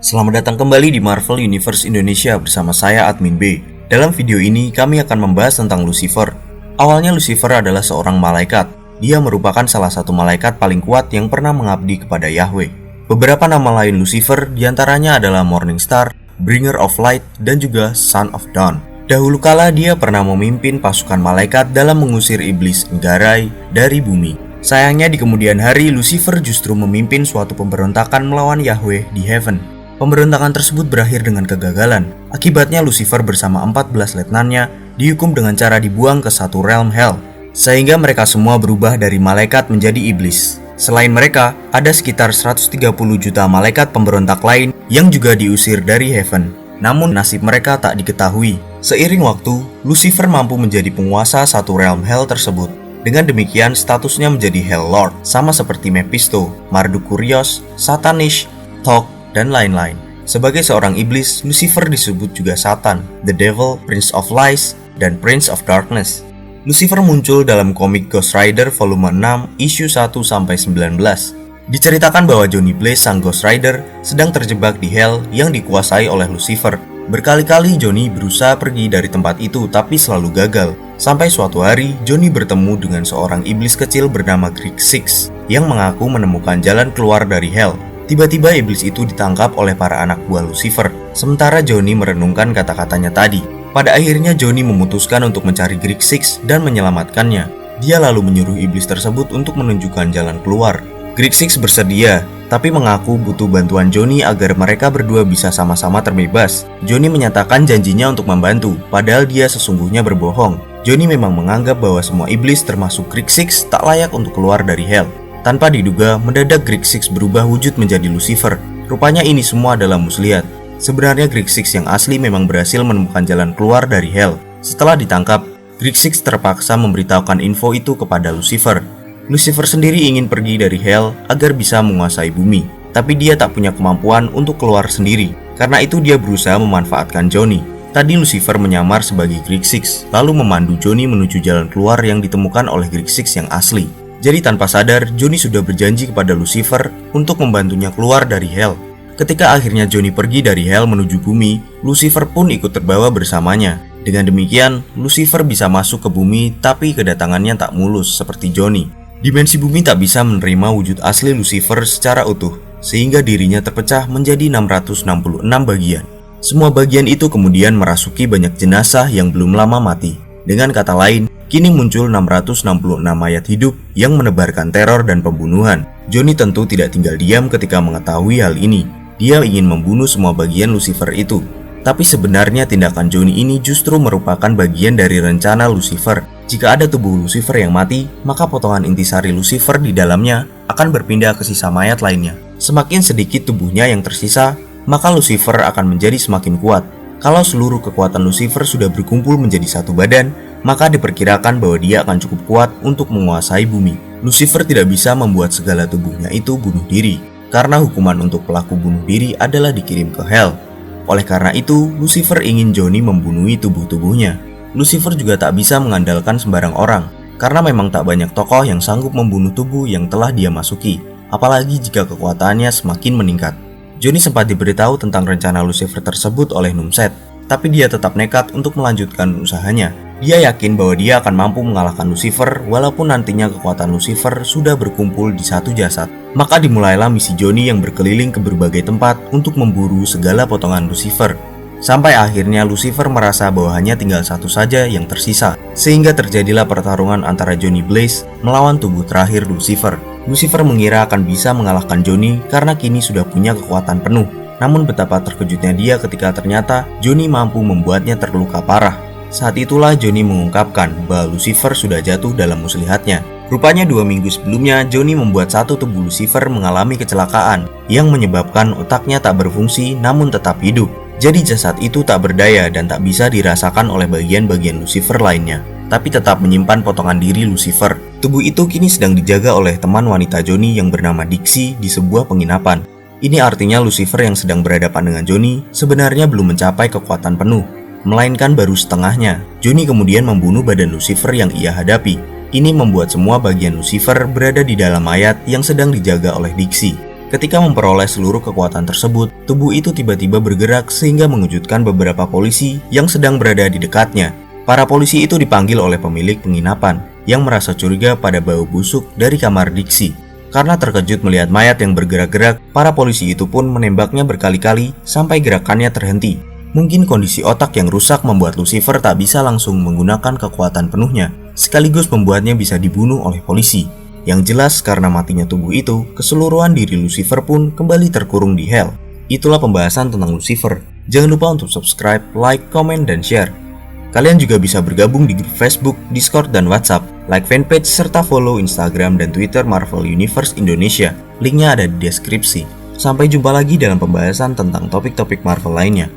Selamat datang kembali di Marvel Universe Indonesia bersama saya Admin B. Dalam video ini kami akan membahas tentang Lucifer. Awalnya Lucifer adalah seorang malaikat. Dia merupakan salah satu malaikat paling kuat yang pernah mengabdi kepada Yahweh. Beberapa nama lain Lucifer diantaranya adalah Morning Star, Bringer of Light, dan juga Son of Dawn. Dahulu kala dia pernah memimpin pasukan malaikat dalam mengusir iblis Nggarai dari bumi. Sayangnya di kemudian hari Lucifer justru memimpin suatu pemberontakan melawan Yahweh di Heaven. Pemberontakan tersebut berakhir dengan kegagalan. Akibatnya Lucifer bersama 14 letnannya dihukum dengan cara dibuang ke satu realm hell, sehingga mereka semua berubah dari malaikat menjadi iblis. Selain mereka, ada sekitar 130 juta malaikat pemberontak lain yang juga diusir dari Heaven. Namun nasib mereka tak diketahui. Seiring waktu, Lucifer mampu menjadi penguasa satu realm hell tersebut. Dengan demikian statusnya menjadi Hell Lord, sama seperti Mephisto, Mardukurios, Satanish, Thoth, dan lain-lain. Sebagai seorang iblis, Lucifer disebut juga Satan, The Devil, Prince of Lies, dan Prince of Darkness. Lucifer muncul dalam komik Ghost Rider volume 6, issue 1-19. Diceritakan bahwa Johnny Blaze, sang Ghost Rider, sedang terjebak di Hell yang dikuasai oleh Lucifer. Berkali-kali Johnny berusaha pergi dari tempat itu tapi selalu gagal. Sampai suatu hari, Johnny bertemu dengan seorang iblis kecil bernama Greek Six yang mengaku menemukan jalan keluar dari Hell. Tiba-tiba iblis itu ditangkap oleh para anak buah Lucifer. Sementara Johnny merenungkan kata-katanya tadi. Pada akhirnya Johnny memutuskan untuk mencari Greek Six dan menyelamatkannya. Dia lalu menyuruh iblis tersebut untuk menunjukkan jalan keluar. Greek Six bersedia, tapi mengaku butuh bantuan Johnny agar mereka berdua bisa sama-sama terbebas. Johnny menyatakan janjinya untuk membantu, padahal dia sesungguhnya berbohong. Johnny memang menganggap bahwa semua iblis termasuk Greek Six tak layak untuk keluar dari Hell. Tanpa diduga, mendadak Greek Six berubah wujud menjadi Lucifer. Rupanya ini semua adalah muslihat. Sebenarnya Greek Six yang asli memang berhasil menemukan jalan keluar dari Hell. Setelah ditangkap, Greek Six terpaksa memberitahukan info itu kepada Lucifer. Lucifer sendiri ingin pergi dari Hell agar bisa menguasai bumi, tapi dia tak punya kemampuan untuk keluar sendiri. Karena itu dia berusaha memanfaatkan Johnny. Tadi Lucifer menyamar sebagai Greek Six, lalu memandu Johnny menuju jalan keluar yang ditemukan oleh Greek Six yang asli. Jadi tanpa sadar, Johnny sudah berjanji kepada Lucifer untuk membantunya keluar dari Hell. Ketika akhirnya Johnny pergi dari Hell menuju bumi, Lucifer pun ikut terbawa bersamanya. Dengan demikian, Lucifer bisa masuk ke bumi, tapi kedatangannya tak mulus seperti Johnny. Dimensi bumi tak bisa menerima wujud asli Lucifer secara utuh, sehingga dirinya terpecah menjadi 666 bagian. Semua bagian itu kemudian merasuki banyak jenazah yang belum lama mati. Dengan kata lain, kini muncul 666 mayat hidup yang menebarkan teror dan pembunuhan. Johnny tentu tidak tinggal diam ketika mengetahui hal ini. Dia ingin membunuh semua bagian Lucifer itu. Tapi sebenarnya tindakan Johnny ini justru merupakan bagian dari rencana Lucifer. Jika ada tubuh Lucifer yang mati, maka potongan intisari Lucifer di dalamnya akan berpindah ke sisa mayat lainnya. Semakin sedikit tubuhnya yang tersisa, maka Lucifer akan menjadi semakin kuat. Kalau seluruh kekuatan Lucifer sudah berkumpul menjadi satu badan, maka diperkirakan bahwa dia akan cukup kuat untuk menguasai bumi. Lucifer tidak bisa membuat segala tubuhnya itu bunuh diri, karena hukuman untuk pelaku bunuh diri adalah dikirim ke Hell. Oleh karena itu, Lucifer ingin Johnny membunuhi tubuh-tubuhnya. Lucifer juga tak bisa mengandalkan sembarang orang, karena memang tak banyak tokoh yang sanggup membunuh tubuh yang telah dia masuki, apalagi jika kekuatannya semakin meningkat. Johnny sempat diberitahu tentang rencana Lucifer tersebut oleh Numset, tapi dia tetap nekat untuk melanjutkan usahanya. Dia yakin bahwa dia akan mampu mengalahkan Lucifer walaupun nantinya kekuatan Lucifer sudah berkumpul di satu jasad. Maka dimulailah misi Johnny yang berkeliling ke berbagai tempat untuk memburu segala potongan Lucifer. Sampai akhirnya Lucifer merasa bahwa hanya tinggal satu saja yang tersisa, sehingga terjadilah pertarungan antara Johnny Blaze melawan tubuh terakhir Lucifer. Lucifer mengira akan bisa mengalahkan Johnny karena kini sudah punya kekuatan penuh. Namun betapa terkejutnya dia ketika ternyata Johnny mampu membuatnya terluka parah. Saat itulah Johnny mengungkapkan bahwa Lucifer sudah jatuh dalam muslihatnya. Rupanya 2 minggu sebelumnya Johnny membuat satu tubuh Lucifer mengalami kecelakaan yang menyebabkan otaknya tak berfungsi namun tetap hidup. Jadi jasad itu tak berdaya dan tak bisa dirasakan oleh bagian-bagian Lucifer lainnya, tapi tetap menyimpan potongan diri Lucifer. Tubuh itu kini sedang dijaga oleh teman wanita Johnny yang bernama Dixie di sebuah penginapan. Ini artinya Lucifer yang sedang berhadapan dengan Johnny sebenarnya belum mencapai kekuatan penuh, melainkan baru setengahnya. Johnny kemudian membunuh badan Lucifer yang ia hadapi. Ini membuat semua bagian Lucifer berada di dalam mayat yang sedang dijaga oleh Dixie. Ketika memperoleh seluruh kekuatan tersebut, tubuh itu tiba-tiba bergerak sehingga mengejutkan beberapa polisi yang sedang berada di dekatnya. Para polisi itu dipanggil oleh pemilik penginapan yang merasa curiga pada bau busuk dari kamar Dixie. Karena terkejut melihat mayat yang bergerak-gerak, para polisi itu pun menembaknya berkali-kali sampai gerakannya terhenti. Mungkin kondisi otak yang rusak membuat Lucifer tak bisa langsung menggunakan kekuatan penuhnya, sekaligus membuatnya bisa dibunuh oleh polisi. Yang jelas karena matinya tubuh itu, keseluruhan diri Lucifer pun kembali terkurung di Hell. Itulah pembahasan tentang Lucifer. Jangan lupa untuk subscribe, like, komen, dan share. Kalian juga bisa bergabung di grup Facebook, Discord, dan WhatsApp. Like fanpage serta follow Instagram dan Twitter Marvel Universe Indonesia. Linknya ada di deskripsi. Sampai jumpa lagi dalam pembahasan tentang topik-topik Marvel lainnya.